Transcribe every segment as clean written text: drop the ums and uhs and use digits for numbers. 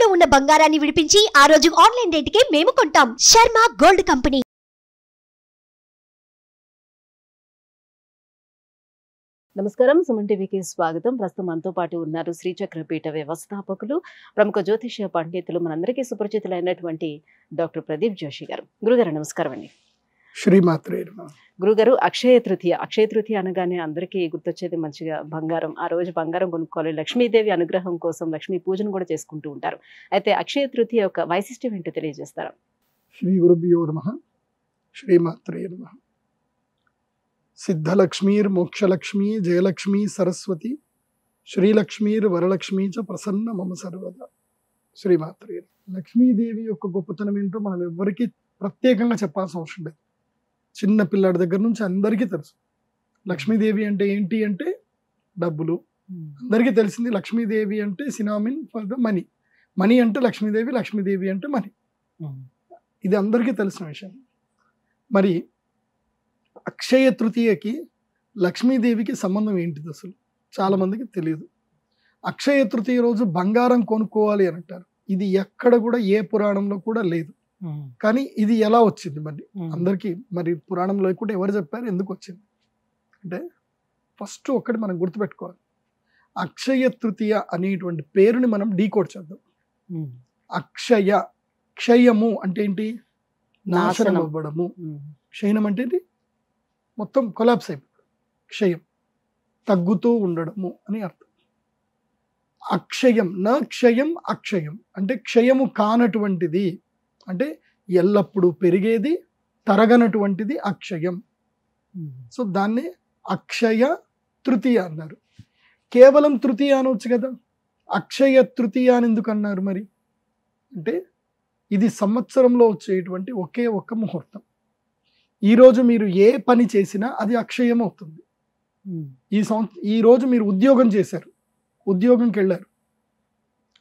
తాకట్టులో ఉన్న బంగారాన్ని విడిపించి ఆ రోజు ఆన్లైన్ రేటుకే మేము కొంటాం. Sharma gold company. నమస్కారం, సుమన్ టీవీకి స్వాగతం. ప్రస్తుతం మనతో పాటు ఉన్నారు శ్రీచక్రపీఠ వ్యవస్థాపకులు, ప్రముఖ జ్యోతిష్య పండితులు, మనందరికీ సుపరిచితులైనటువంటి డాక్టర్ ప్రదీప్ జోషి గారు. గురుగారు నమస్కారం అండి. శ్రీమాత్రే నమః. గురుగారు, అక్షయ తృతీయ అనగానే అందరికీ గుర్తొచ్చేది మంచిగా బంగారం. ఆ రోజు బంగారం కొనుక్కోవాలి, లక్ష్మీదేవి అనుగ్రహం కోసం లక్ష్మీ పూజను కూడా చేసుకుంటూ ఉంటారు. అయితే అక్షయ తృతీయ యొక్క వైశిష్ట్యం ఏంటో తెలియజేస్తారా? శ్రీ గురుభ్యో నమః. శ్రీమాత్రే నమః. సిద్ధలక్ష్మీర్ మోక్షలక్ష్మీ జయలక్ష్మీ సరస్వతి శ్రీలక్ష్మీర్ వరలక్ష్మీ చ ప్రసన్న మమ సర్వదా. శ్రీమాత్రే. లక్ష్మీదేవి యొక్క గొప్పతనం ఏంటో మనం ఎవ్వరికీ ప్రత్యేకంగా చెప్పాల్సిన అవసరం లేదు. చిన్న పిల్లాడి దగ్గర నుంచి అందరికీ తెలుసు. లక్ష్మీదేవి అంటే ఏంటి అంటే డబ్బులు. అందరికీ తెలిసింది లక్ష్మీదేవి అంటే cinnamon for the money. Money అంటే లక్ష్మీదేవి, లక్ష్మీదేవి అంటే మనీ. ఇది అందరికీ తెలిసిన విషయం. మరి అక్షయ తృతీయకి లక్ష్మీదేవికి సంబంధం ఏంటిది అసలు చాలా మందికి తెలియదు. అక్షయ తృతీయ రోజు బంగారం కొనుక్కోవాలి అని అంటారు. ఇది ఎక్కడ కూడా ఏ పురాణంలో కూడా లేదు. కానీ ఇది ఎలా వచ్చింది మరి అందరికీ? మరి పురాణంలో కూడా ఎవరు చెప్పారు, ఎందుకు వచ్చింది అంటే ఫస్ట్ ఒక్కటి మనం గుర్తుపెట్టుకోవాలి. అక్షయ తృతీయ అనేటువంటి పేరుని మనం డీకోడ్ చేద్దాం. అక్షయ, క్షయము అంటే ఏంటి? నాశనం అవ్వడము. క్షయనం అంటే ఏంటి? మొత్తం కొలాప్స్ అయిపోతుంది. క్షయం, తగ్గుతూ ఉండడము అని అర్థం. అక్షయం, నా క్షయం అక్షయం అంటే క్షయము కానటువంటిది, అంటే ఎల్లప్పుడూ పెరిగేది, తరగనటువంటిది అక్షయం. సో దాన్ని అక్షయ తృతీయ అన్నారు. కేవలం తృతీయ అనవచ్చు కదా, అక్షయ తృతీయ అని ఎందుకు అన్నారు మరి అంటే ఇది సంవత్సరంలో వచ్చేటువంటి ఒకే ఒక్క ముహూర్తం. ఈరోజు మీరు ఏ పని చేసినా అది అక్షయం అవుతుంది. ఈ రోజు మీరు ఉద్యోగం చేశారు, ఉద్యోగంకి వెళ్ళారు,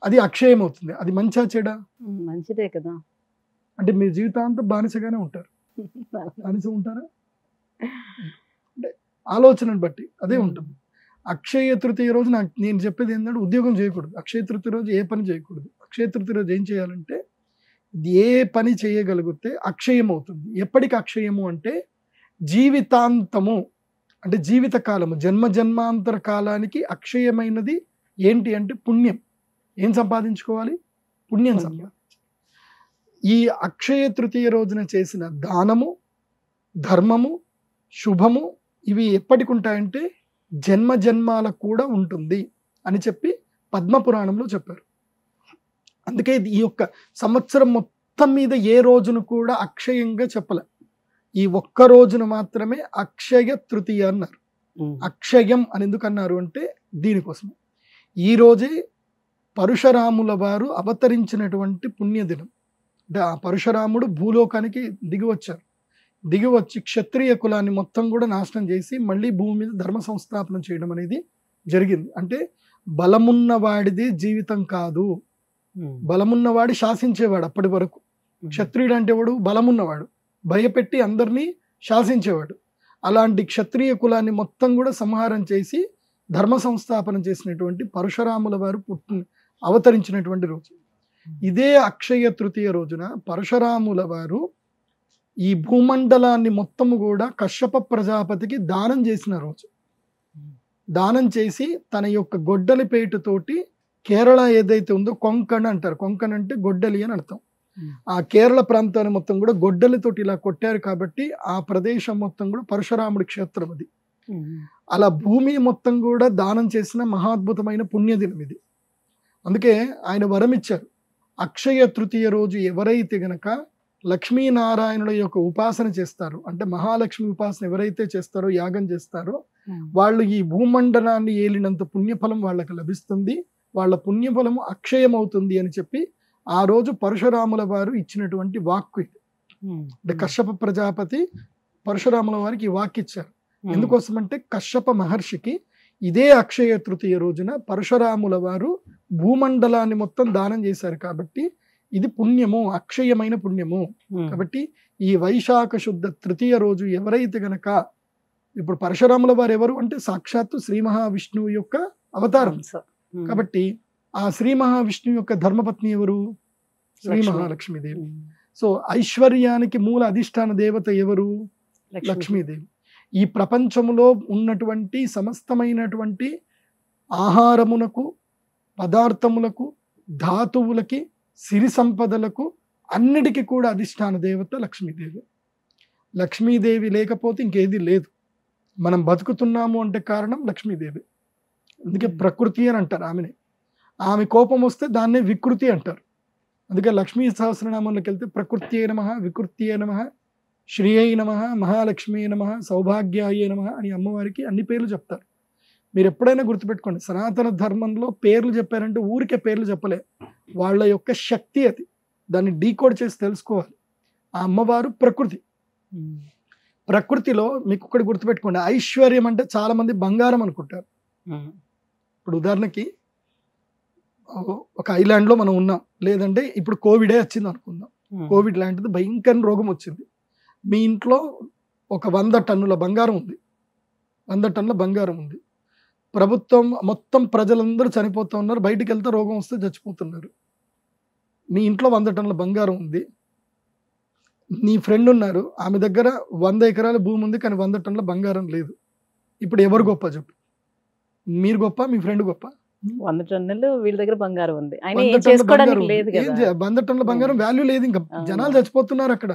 అది అక్షయం అవుతుంది. అది మంచిగా చెడా? మంచిదే కదా. అంటే మీ జీవితాంతం బానిసగానే ఉంటారు. బానిస ఉంటారా అంటే ఆలోచనను బట్టి అదే ఉంటుంది. అక్షయ తృతీయ రోజు నేను చెప్పేది ఏంటంటే ఉద్యోగం చేయకూడదు. అక్షయ తృతీయ రోజు ఏ పని చేయకూడదు. అక్షయ తృతీయ రోజు ఏం చేయాలంటే ఏ పని చేయగలిగితే అక్షయం అవుతుంది. ఎప్పటికి అక్షయము అంటే జీవితాంతము, అంటే జీవిత కాలము, జన్మ జన్మాంతర కాలానికి అక్షయమైనది ఏంటి అంటే పుణ్యం. ఏం సంపాదించుకోవాలి? పుణ్యం సంపాదించాలి. ఈ అక్షయ తృతీయ రోజున చేసిన దానము, ధర్మము, శుభము ఇవి ఎప్పటికి ఉంటాయంటే జన్మ జన్మాలకు కూడా ఉంటుంది అని చెప్పి పద్మపురాణంలో చెప్పారు. అందుకే ఈ యొక్క సంవత్సరం మొత్తం మీద ఏ రోజును కూడా అక్షయంగా చెప్పలే. ఈ ఒక్క రోజును మాత్రమే అక్షయ తృతీయ అన్నారు. అక్షయం అని ఎందుకు అన్నారు అంటే దీనికోసం. ఈ రోజే పరశురాముల వారు అవతరించినటువంటి పుణ్యదినం. అంటే ఆ పరశురాముడు భూలోకానికి దిగివచ్చారు. దిగివచ్చి క్షత్రియ కులాన్ని మొత్తం కూడా నాశనం చేసి మళ్ళీ భూమి మీద ధర్మ సంస్థాపన చేయడం అనేది జరిగింది. అంటే బలమున్నవాడిది జీవితం కాదు, బలమున్నవాడు శాసించేవాడు. అప్పటి వరకు క్షత్రియుడు అంటే వాడు బలమున్నవాడు, భయపెట్టి అందరినీ శాసించేవాడు. అలాంటి క్షత్రియ కులాన్ని మొత్తం కూడా సంహారం చేసి ధర్మ సంస్థాపన చేసినటువంటి పరశురాముల వారు అవతరించినటువంటి రోజు ఇదే అక్షయ తృతీయ రోజున. పరశురాముల వారు ఈ భూమండలాన్ని మొత్తము కూడా కశ్యప ప్రజాపతికి దానం చేసిన రోజు. దానం చేసి తన యొక్క గొడ్డలి పేటుతోటి కేరళ ఏదైతే ఉందో కొంకణ్ అంటారు. కొంకణ్ అంటే గొడ్డలి అని అర్థం. ఆ కేరళ ప్రాంతాన్ని మొత్తం కూడా గొడ్డలితోటి ఇలా కొట్టారు కాబట్టి ఆ ప్రదేశం మొత్తం కూడా పరశురాముడి క్షేత్రం అది. అలా భూమి మొత్తం కూడా దానం చేసిన మహాద్భుతమైన పుణ్యదినం ఇది. అందుకే ఆయన వరం ఇచ్చారు. అక్షయ తృతీయ రోజు ఎవరైతే గనక లక్ష్మీనారాయణుల యొక్క ఉపాసన చేస్తారో, అంటే మహాలక్ష్మి ఉపాసన ఎవరైతే చేస్తారో, యాగం చేస్తారో, వాళ్ళు ఈ భూమండలాన్ని ఏలినంత పుణ్యఫలం వాళ్ళకి లభిస్తుంది, వాళ్ళ పుణ్యఫలము అక్షయం అవుతుంది అని చెప్పి ఆ రోజు పరశురాముల వారు ఇచ్చినటువంటి వాక్కు ఇది. అంటే కశ్యప ప్రజాపతి పరశురాముల వారికి ఈ వాక్కు ఇచ్చారు. ఎందుకోసం అంటే కశ్యప మహర్షికి ఇదే అక్షయ తృతీయ రోజున పరశురాముల వారు భూమండలాన్ని మొత్తం దానం చేశారు కాబట్టి ఇది పుణ్యము, అక్షయమైన పుణ్యము. కాబట్టి ఈ వైశాఖ శుద్ధ తృతీయ రోజు ఎవరైతే గనక, ఇప్పుడు పరశురాముల వారు ఎవరు అంటే సాక్షాత్తు శ్రీ మహావిష్ణువు యొక్క అవతారం. కాబట్టి ఆ శ్రీ మహావిష్ణువు యొక్క ధర్మపత్ని ఎవరు? శ్రీ మహాలక్ష్మీదేవి. సో ఐశ్వర్యానికి మూల అధిష్టాన దేవత ఎవరు? లక్ష్మీదేవి. ఈ ప్రపంచంలో ఉన్నటువంటి సమస్తమైనటువంటి ఆహారమునకు, పదార్థములకు, ధాతువులకి, సిరి సంపదలకు అన్నిటికీ కూడా అధిష్టాన దేవత లక్ష్మీదేవి. లక్ష్మీదేవి లేకపోతే ఇంకేది లేదు. మనం బతుకుతున్నాము అంటే కారణం లక్ష్మీదేవి. అందుకే ప్రకృతి అని అంటారు ఆమెని. ఆమె కోపం వస్తే దాన్నే వికృతి అంటారు. అందుకే లక్ష్మీ సహస్రనామంలోకి వెళ్తే ప్రకృత్యై నమః, వికృత్యై నమః, శ్రీయై నమః, మహాలక్ష్మీ నమః, సౌభాగ్యాయై నమః అని అమ్మవారికి అన్ని పేర్లు చెప్తారు. మీరు ఎప్పుడైనా గుర్తుపెట్టుకోండి, సనాతన ధర్మంలో పేర్లు చెప్పారంటే ఊరికే పేర్లు చెప్పలే, వాళ్ళ యొక్క శక్తి అది. దాన్ని డీకోడ్ చేసి తెలుసుకోవాలి. ఆ అమ్మవారు ప్రకృతి. ప్రకృతిలో మీకు ఒకటి గుర్తుపెట్టుకోండి, ఐశ్వర్యం అంటే చాలా మంది బంగారం అనుకుంటారు. ఇప్పుడు ఉదాహరణకి ఒక ఐలాండ్లో మనం ఉన్నాం, లేదంటే ఇప్పుడు కోవిడే వచ్చింది అనుకుందాం. కోవిడ్ లాంటిది భయంకర రోగం వచ్చింది. మీ ఇంట్లో ఒక 100 టన్నుల బంగారం ఉంది. 100 టన్నుల బంగారం ఉంది. ప్రభుత్వం మొత్తం ప్రజలందరూ చనిపోతూ ఉన్నారు. బయటికి వెళ్తే రోగం వస్తే చచ్చిపోతున్నారు. మీ ఇంట్లో 100 టన్నుల బంగారం ఉంది. నీ ఫ్రెండ్ ఉన్నారు, ఆమె దగ్గర 100 ఎకరాల భూమి ఉంది, కానీ 100 టన్నుల బంగారం లేదు. ఇప్పుడు ఎవరు గొప్ప చెప్పు? మీరు గొప్ప, మీ ఫ్రెండ్ గొప్ప? 100 టన్నులు వీళ్ళ దగ్గర బంగారం ఉంది, 100 టన్నుల బంగారం వాల్యూ లేదు. ఇంకా జనాలు చచ్చిపోతున్నారు అక్కడ.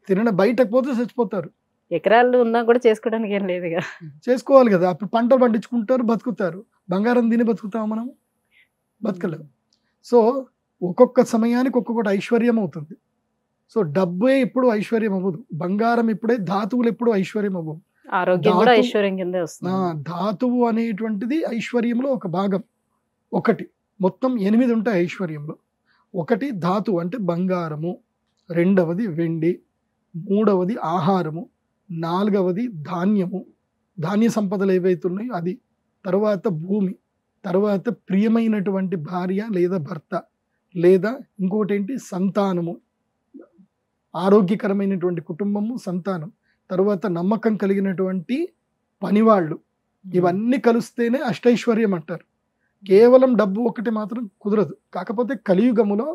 తినడం బయటకు పోతే చచ్చిపోతారు. ఎకరాలు ఉన్నా కూడా చేసుకోవడానికి ఏం లేదు. చేసుకోవాలి కదా. అప్పుడు పంటలు పండించుకుంటారు, బతుకుతారు. బంగారం తిని బతుకుతాం మనం? బతకలేము. సో ఒక్కొక్క సమయానికి ఒక్కొక్కటి ఐశ్వర్యం అవుతుంది. సో డబ్బే ఎప్పుడు ఐశ్వర్యం అవ్వదు. బంగారం ఇప్పుడే, ధాతువులు ఎప్పుడు ఐశ్వర్యం అవ్వవు. ఆరోగ్యం కూడా ఐశ్వర్యం కిందే వస్తుంది. ధాతువు అనేటువంటిది ఐశ్వర్యంలో ఒక భాగం. ఒకటి, మొత్తం 8 ఉంటాయి ఐశ్వర్యంలో. ఒకటి ధాతువు అంటే బంగారము, రెండవది వెండి, మూడవది ఆహారము, నాలుగవది ధాన్యము, ధాన్య సంపదలు ఏవైతే ఉన్నాయో అది, తర్వాత భూమి, తర్వాత ప్రియమైనటువంటి భార్య లేదా భర్త, లేదా ఇంకోటి ఏంటి సంతానము, ఆరోగ్యకరమైనటువంటి కుటుంబము, సంతానం, తర్వాత నమ్మకం కలిగినటువంటి పనివాళ్ళు. ఇవన్నీ కలిస్తేనే అష్టైశ్వర్యం అంటారు. కేవలం డబ్బు ఒకటి మాత్రం కుదరదు. కాకపోతే కలియుగములో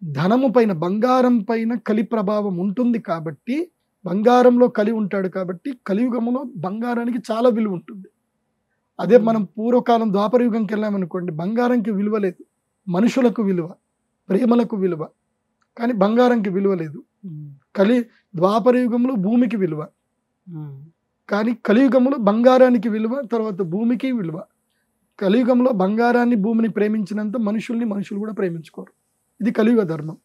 ధనము పైన, బంగారం పైన కలి ప్రభావం ఉంటుంది కాబట్టి, బంగారంలో కలి ఉంటాడు కాబట్టి కలియుగములో బంగారానికి చాలా విలువ ఉంటుంది. అదే మనం పూర్వకాలం ద్వాపరయుగంకి వెళ్ళామనుకోండి, బంగారంకి విలువ లేదు, మనుషులకు విలువ, ప్రేమలకు విలువ, కానీ బంగారంకి విలువ లేదు. ద్వాపరయుగంలో భూమికి విలువ, కానీ కలియుగంలో బంగారానికి విలువ, తర్వాత భూమికి విలువ. కలియుగంలో బంగారాన్ని, భూమిని ప్రేమించినంత మనుషులు కూడా ప్రేమించుకోరు. ఇది కలియుగ ధర్మం.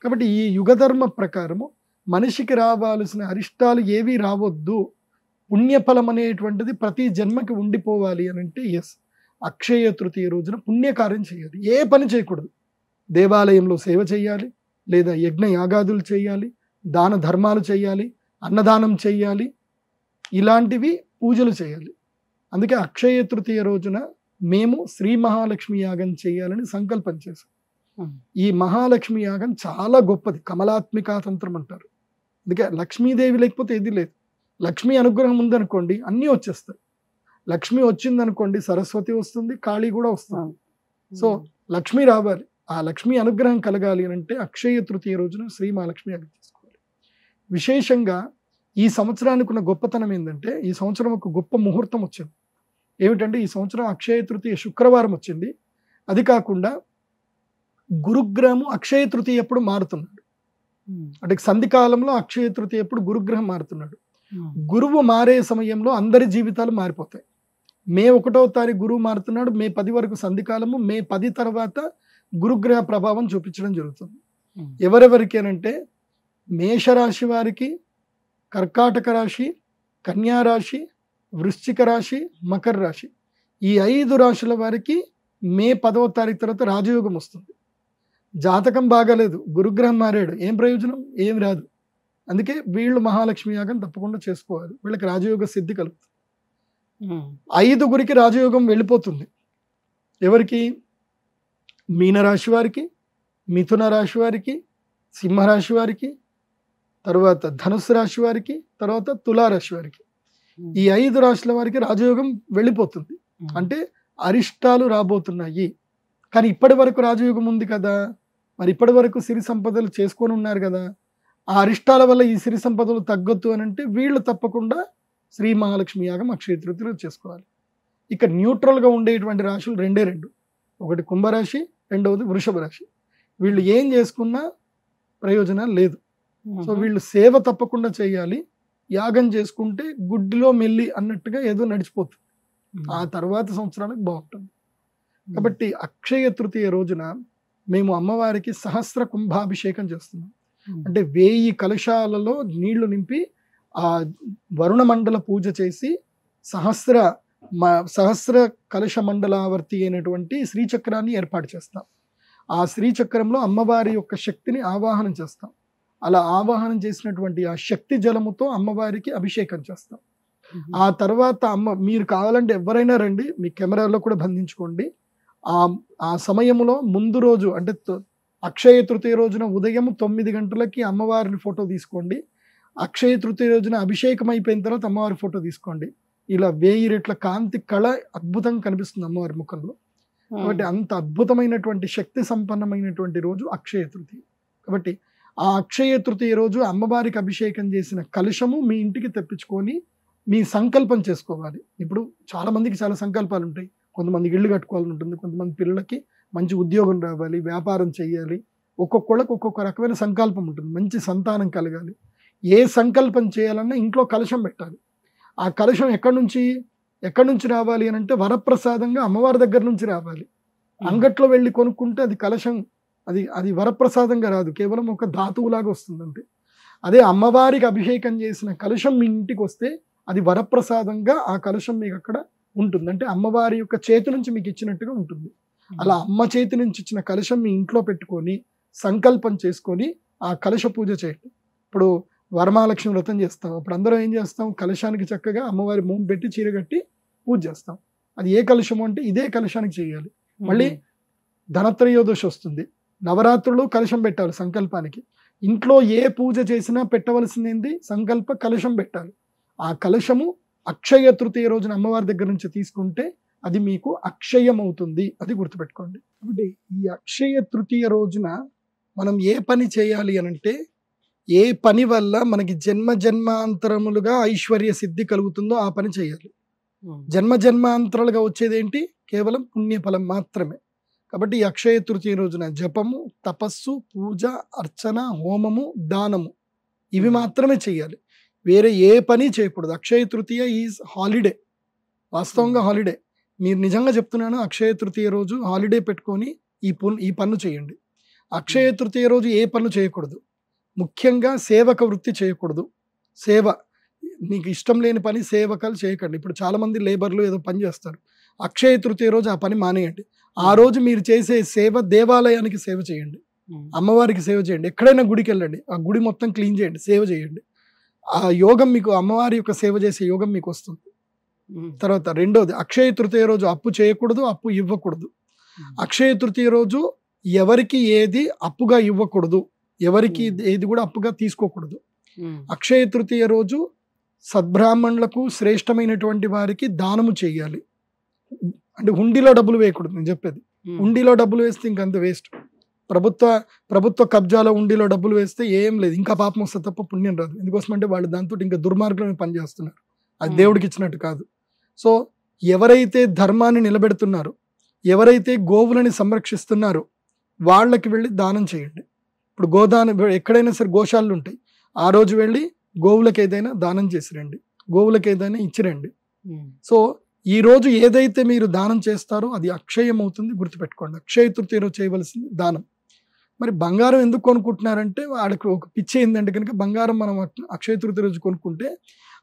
కాబట్టి ఈ యుగ ధర్మ ప్రకారము మనిషికి రావాల్సిన అరిష్టాలు ఏవి రావద్దు, పుణ్యఫలం అనేటువంటిది ప్రతి జన్మకి ఉండిపోవాలి అని అంటే అక్షయ తృతీయ రోజున పుణ్యకార్యం చేయాలి. ఏ పని చేయకూడదు. దేవాలయంలో సేవ చేయాలి, లేదా యజ్ఞ యాగాదులు చేయాలి, దాన ధర్మాలు చేయాలి, అన్నదానం చేయాలి, ఇలాంటివి పూజలు చేయాలి. అందుకే అక్షయ తృతీయ రోజున మేము శ్రీ మహాలక్ష్మి యాగం చేయాలని సంకల్పం చేశాం. ఈ మహాలక్ష్మి యాగం చాలా గొప్పది, కమలాత్మికా తంత్రం అంటారు. అందుకే లక్ష్మీదేవి లేకపోతే ఏది లేదు. లక్ష్మీ అనుగ్రహం ఉందనుకోండి అన్నీ వచ్చేస్తాయి. లక్ష్మి వచ్చిందనుకోండి సరస్వతి వస్తుంది, కాళీ కూడా వస్తుంది. సో లక్ష్మి రావాలి, ఆ లక్ష్మీ అనుగ్రహం కలగాలి అని అంటే అక్షయ తృతీయ రోజున శ్రీ మహాలక్ష్మి యాగం చేసుకోవాలి. విశేషంగా ఈ సంవత్సరానికి ఉన్న గొప్పతనం ఏంటంటే, ఈ సంవత్సరం ఒక గొప్ప ముహూర్తం వచ్చింది. ఏమిటంటే ఈ సంవత్సరం అక్షయ తృతీయ శుక్రవారం వచ్చింది. అది కాకుండా గురుగ్రహము అక్షయ తృతీయ ఎప్పుడు మారుతున్నాడు. అంటే సంధికాలంలో అక్షయ తృతీయ ఎప్పుడు గురుగ్రహం మారుతున్నాడు. గురువు మారే సమయంలో అందరి జీవితాలు మారిపోతాయి. మే 1వ తారీఖు గురువు మారుతున్నాడు, మే 10 వరకు సంధికాలము, మే 10 తర్వాత గురుగ్రహ ప్రభావం చూపించడం జరుగుతుంది. ఎవరెవరికేనంటే మేషరాశి వారికి, కర్కాటక రాశి, కన్యా రాశి, వృశ్చిక రాశి, మకర రాశి, ఈ 5 రాశుల వారికి మే 10వ తారీఖు తర్వాత రాజయోగం వస్తుంది. జాతకం బాగాలేదు, గురుగ్రహం మారాడు, ఏం ప్రయోజనం? ఏం రాదు. అందుకే వీళ్ళు మహాలక్ష్మి యాగం తప్పకుండా చేసుకోవాలి. వీళ్ళకి రాజయోగ సిద్ధి కలుగుతుంది. 5గురికి రాజయోగం వెళ్ళిపోతుంది. ఎవరికి? మీనరాశి వారికి, మిథున రాశి వారికి, సింహరాశి వారికి, తర్వాత ధనుసు రాశి వారికి, తర్వాత తులారాశి వారికి. ఈ 5 రాశుల వారికి రాజయోగం వెళ్ళిపోతుంది. అంటే అరిష్టాలు రాబోతున్నాయి. కానీ ఇప్పటి వరకు రాజయోగం ఉంది కదా, మరి ఇప్పటి వరకు సిరి సంపదలు చేసుకొని ఉన్నారు కదా, ఆ అరిష్టాల వల్ల ఈ సిరి సంపదలు తగ్గొద్దు అని అంటే వీళ్ళు తప్పకుండా శ్రీ మహాలక్ష్మి యాగం అక్షయ తృతీయలో చేసుకోవాలి. ఇక న్యూట్రల్గా ఉండేటువంటి రాశులు రెండే రెండు, ఒకటి కుంభరాశి, రెండవది వృషభ రాశి. వీళ్ళు ఏం చేసుకున్నా ప్రయోజనం లేదు. సో వీళ్ళు సేవ తప్పకుండా చేయాలి. యాగం చేసుకుంటే గుడ్డిలో మెల్లి అన్నట్టుగా ఏదో నడిచిపోతుంది, ఆ తర్వాత సంవత్సరాలకు బాగుంటుంది. కాబట్టి అక్షయ తృతీయ రోజున మేము అమ్మవారికి సహస్ర కుంభాభిషేకం చేస్తున్నాం. అంటే 1000 కలశాలలో నీళ్లు నింపి ఆ వరుణ మండల పూజ చేసి సహస్ర కలశ మండలావర్తి అయినటువంటి శ్రీచక్రాన్ని ఏర్పాటు చేస్తాం. ఆ శ్రీచక్రంలో అమ్మవారి యొక్క శక్తిని ఆవాహనం చేస్తాం. అలా ఆవాహనం చేసినటువంటి ఆ శక్తి జలముతో అమ్మవారికి అభిషేకం చేస్తాం. ఆ తర్వాత మీరు కావాలంటే ఎవరైనా రండి, మీ కెమెరాలో కూడా బంధించుకోండి. ఆ సమయంలో ముందు రోజు అంటే అక్షయ తృతీయ రోజున ఉదయం 9 గంటలకి అమ్మవారిని ఫోటో తీసుకోండి. అక్షయ తృతీయ రోజున అభిషేకం అయిపోయిన తర్వాత అమ్మవారి ఫోటో తీసుకోండి. ఇలా 1000 రెట్ల కాంతి కళ అద్భుతంగా కనిపిస్తుంది అమ్మవారి ముఖంలో. కాబట్టి అంత అద్భుతమైనటువంటి శక్తి సంపన్నమైనటువంటి రోజు అక్షయ తృతీయ. కాబట్టి ఆ అక్షయ తృతీయ రోజు అమ్మవారికి అభిషేకం చేసిన కలశము మీ ఇంటికి తెప్పించుకొని మీ సంకల్పం చేసుకోవాలి. ఇప్పుడు చాలా మందికి చాలా సంకల్పాలు ఉంటాయి. కొంతమందికి ఇల్లు కట్టుకోవాలని ఉంటుంది, కొంతమంది పిల్లలకి మంచి ఉద్యోగం రావాలి, వ్యాపారం చేయాలి. ఒక్కొక్కళ్ళకి ఒక్కొక్క రకమైన సంకల్పం ఉంటుంది. మంచి సంతానం కలగాలి. ఏ సంకల్పం చేయాలన్నా ఇంట్లో కలశం పెట్టాలి. ఆ కలశం ఎక్కడి నుంచి రావాలి అని అంటే వరప్రసాదంగా అమ్మవారి దగ్గర నుంచి రావాలి. అంగట్లో వెళ్ళి కొనుక్కుంటే అది కలశం, అది వరప్రసాదంగా రాదు, కేవలం ఒక ధాతువులాగా వస్తుంది అంతే. అదే అమ్మవారికి అభిషేకం చేసిన కలశం మీ ఇంటికి వస్తే అది వరప్రసాదంగా ఆ కలశం మీకు అక్కడ ఉంటుంది. అంటే అమ్మవారి యొక్క చేతి నుంచి మీకు ఇచ్చినట్టుగా ఉంటుంది. అలా అమ్మ చేతి నుంచి ఇచ్చిన కలశం మీ ఇంట్లో పెట్టుకొని సంకల్పం చేసుకొని ఆ కలశ పూజ చేయండి. ఇప్పుడు వరమహాలక్ష్మి వ్రతం చేస్తాం, అప్పుడు అందరం ఏం చేస్తాం, కలశానికి చక్కగా అమ్మవారి మూం పెట్టి చీర కట్టి పూజ చేస్తాం. అది ఏ కలశము అంటే ఇదే కలశానికి చేయాలి. మళ్ళీ ధనత్రయోదశి వస్తుంది, నవరాత్రులు కలశం పెట్టాలి సంకల్పానికి. ఇంట్లో ఏ పూజ చేసినా పెట్టవలసింది సంకల్ప కలశం పెట్టాలి. ఆ కలశము అక్షయ తృతీయ రోజున అమ్మవారి దగ్గర నుంచి తీసుకుంటే అది మీకు అక్షయం అవుతుంది, అది గుర్తుపెట్టుకోండి. కాబట్టి ఈ అక్షయ తృతీయ రోజున మనం ఏ పని చేయాలి అనంటే, ఏ పని వల్ల మనకి జన్మాంతరములుగా ఐశ్వర్య సిద్ధి కలుగుతుందో ఆ పని చేయాలి. జన్మాంతరాలుగా వచ్చేది ఏంటి? కేవలం పుణ్యఫలం మాత్రమే. కాబట్టి ఈ అక్షయ తృతీయ రోజున జపము, తపస్సు, పూజ, అర్చన, హోమము, దానము ఇవి మాత్రమే చేయాలి. వేరే ఏ పని చేయకూడదు. అక్షయ తృతీయ ఈజ్ హాలిడే, వాస్తవంగా హాలిడే. మీరు నిజంగా చెప్తున్నాను, అక్షయ తృతీయ రోజు హాలిడే పెట్టుకొని ఈ పన్ను చేయండి. అక్షయ తృతీయ రోజు ఏ పనులు చేయకూడదు. ముఖ్యంగా సేవక వృత్తి చేయకూడదు. సేవ, మీకు ఇష్టం లేని పని సేవకాలు చేయకండి. ఇప్పుడు చాలామంది లేబర్లు ఏదో పని చేస్తారు. అక్షయ తృతీయ రోజు ఆ పని మానేయండి. ఆ రోజు మీరు చేసే సేవ దేవాలయానికి సేవ చేయండి, అమ్మవారికి సేవ చేయండి. ఎక్కడైనా గుడికి వెళ్ళండి, ఆ గుడి మొత్తం క్లీన్ చేయండి, సేవ చేయండి. ఆ యోగం మీకు, అమ్మవారి యొక్క సేవ చేసే యోగం మీకు వస్తుంది. తర్వాత రెండోది, అక్షయ తృతీయ రోజు అప్పు చేయకూడదు, అప్పు ఇవ్వకూడదు. అక్షయ తృతీయ రోజు ఎవరికి ఏది అప్పుగా ఇవ్వకూడదు, ఎవరికి ఏది కూడా అప్పుగా తీసుకోకూడదు. అక్షయ తృతీయ రోజు సద్బ్రాహ్మణులకు, శ్రేష్టమైనటువంటి వారికి దానము చేయాలి. అంటే హుండీలో డబ్బులు వేయకూడదు. నేను చెప్పేది, హుండీలో డబ్బులు వేస్తే ఇంకంత వేస్ట్. ప్రభుత్వ కబ్జాలో హుండీలో డబ్బులు వేస్తే ఏం లేదు, ఇంకా పాపం వస్తే తప్ప పుణ్యం రాదు. ఎందుకోసమంటే వాళ్ళు దాంతో ఇంకా దుర్మార్గంగా పనిచేస్తున్నారు. అది దేవుడికి ఇచ్చినట్టు కాదు. సో ఎవరైతే ధర్మాన్ని నిలబెడుతున్నారో, ఎవరైతే గోవులని సంరక్షిస్తున్నారో వాళ్ళకి వెళ్ళి దానం చేయండి. ఇప్పుడు గోదానం, ఎక్కడైనా సరే గోశాలలు ఉంటాయి, ఆ రోజు వెళ్ళి గోవులకు ఏదైనా దానం చేసి రండి, గోవులకు ఏదైనా ఇచ్చిరండి. సో ఈ రోజు ఏదైతే మీరు దానం చేస్తారో అది అక్షయం అవుతుంది, గుర్తుపెట్టుకోండి. అక్షయ తృతీయ రోజు చేయవలసింది దానం. మరి బంగారం ఎందుకు కొనుక్కుంటున్నారంటే వాళ్ళకి ఒక పిచ్చి ఏంటంటే కనుక బంగారం మనం అక్షయ తృతీయ రోజు కొనుక్కుంటే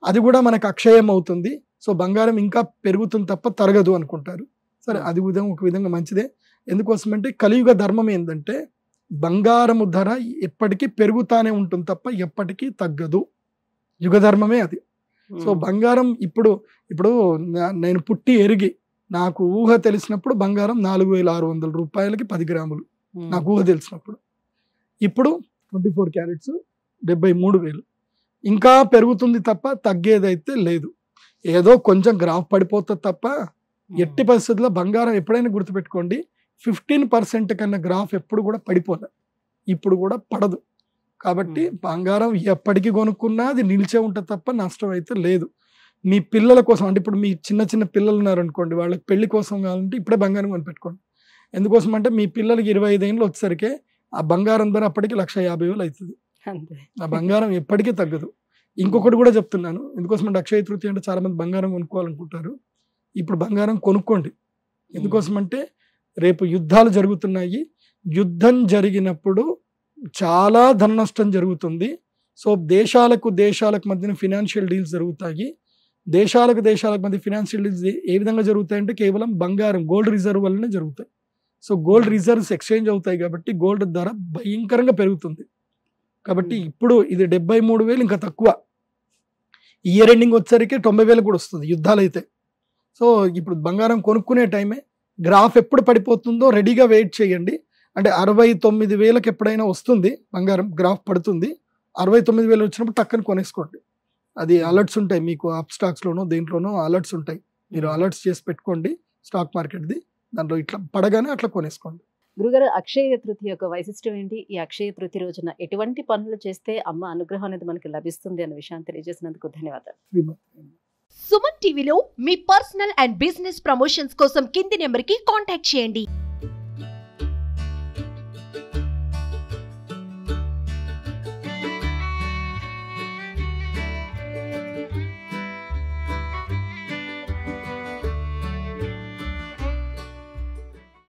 అది కూడా మనకు అక్షయం అవుతుంది, సో బంగారం ఇంకా పెరుగుతుంది తప్ప తరగదు అనుకుంటారు. సరే, అది ఒక విధంగా మంచిదే. ఎందుకోసమంటే కలియుగ ధర్మం ఏంటంటే బంగారము ధర ఎప్పటికీ పెరుగుతానే ఉంటుంది తప్ప ఎప్పటికీ తగ్గదు. యుగ ధర్మమే అది. సో బంగారం ఇప్పుడు నేను పుట్టి ఎరిగి నాకు ఊహ తెలిసినప్పుడు బంగారం 4,600 రూపాయలకి 10 గ్రాములు నాకు ఊహ తెలిసినప్పుడు. ఇప్పుడు 24 క్యారెట్స్ 73,000. ఇంకా పెరుగుతుంది తప్ప తగ్గేదైతే లేదు. ఏదో కొంచెం గ్రాఫ్ పడిపోతుంది తప్ప ఎట్టి పరిస్థితుల్లో బంగారం ఎప్పుడైనా గుర్తుపెట్టుకోండి, 15% కన్నా గ్రాఫ్ ఎప్పుడు కూడా పడిపోలే, ఇప్పుడు కూడా పడదు. కాబట్టి బంగారం ఎప్పటికీ కొనుక్కున్నా అది నిలిచే ఉంటుంది తప్ప నష్టం అయితే లేదు. మీ పిల్లల కోసం అంటే ఇప్పుడు మీ చిన్న చిన్న పిల్లలు ఉన్నారనుకోండి, వాళ్ళకి పెళ్లి కోసం కావాలంటే ఇప్పుడే బంగారం కొనిపెట్టుకోండి. ఎందుకోసం అంటే మీ పిల్లలకి 25 ఏళ్ళు వచ్చేసరికి ఆ బంగారం ధర అప్పటికి 1,50,000 అవుతుంది. ఆ బంగారం ఎప్పటికీ తగ్గదు. ఇంకొకటి కూడా చెప్తున్నాను, ఎందుకోసం అంటే అక్షయ తృతీయ అంటే చాలా మంది బంగారం కొనుక్కోవాలనుకుంటారు. ఇప్పుడు బంగారం కొనుక్కోండి. ఎందుకోసం అంటే రేపు యుద్ధాలు జరుగుతున్నాయి. యుద్ధం జరిగినప్పుడు చాలా ధన నష్టం జరుగుతుంది. సో దేశాలకు మధ్యన ఫినాన్షియల్ డీల్స్ జరుగుతాయి. దేశాలకు మధ్య ఫినాన్షియల్ డీల్స్ ఏ విధంగా జరుగుతాయంటే కేవలం బంగారం గోల్డ్ రిజర్వ్ వల్లనే జరుగుతాయి. సో గోల్డ్ రిజర్వ్స్ ఎక్స్చేంజ్ అవుతాయి కాబట్టి గోల్డ్ ధర భయంకరంగా పెరుగుతుంది. కాబట్టి ఇప్పుడు ఇది 73,000 ఇంకా తక్కువ, ఇయర్ ఎండింగ్ వచ్చేసరికి 90,000 కూడా వస్తుంది యుద్ధాలు అయితే. సో ఇప్పుడు బంగారం కొనుక్కునే టైమే. గ్రాఫ్ ఎప్పుడు పడిపోతుందో రెడీగా వెయిట్ చేయండి. అంటే 69,000కి ఎప్పుడైనా వస్తుంది బంగారం, గ్రాఫ్ పడుతుంది. 69,000 వచ్చినప్పుడు టక్కని కొనేసుకోండి. అది అలర్ట్స్ ఉంటాయి మీకు, అప్ స్టాక్స్లోనో దేంట్లోనో అలర్ట్స్ ఉంటాయి. మీరు అలర్ట్స్ చేసి పెట్టుకోండి స్టాక్ మార్కెట్ది, దాంట్లో ఇట్లా పడగానే అట్లా కొనేసుకోండి. గురుగారు, అక్షయ తృతీయ యొక్క వైశిష్టం ఏంటి? ఈ అక్షయ తృతీయ రోజున ఎటువంటి పనులు చేస్తే అమ్మ అనుగ్రహం అనేది మనకి లభిస్తుంది అనే విషయాన్ని తెలియజేసినందుకు ధన్యవాదాలు. సుమన్ టీవీలో మీ పర్సనల్ అండ్ బిజినెస్ ప్రమోషన్స్ కోసం కింది నెంబర్కి కాంటాక్ట్ చేయండి.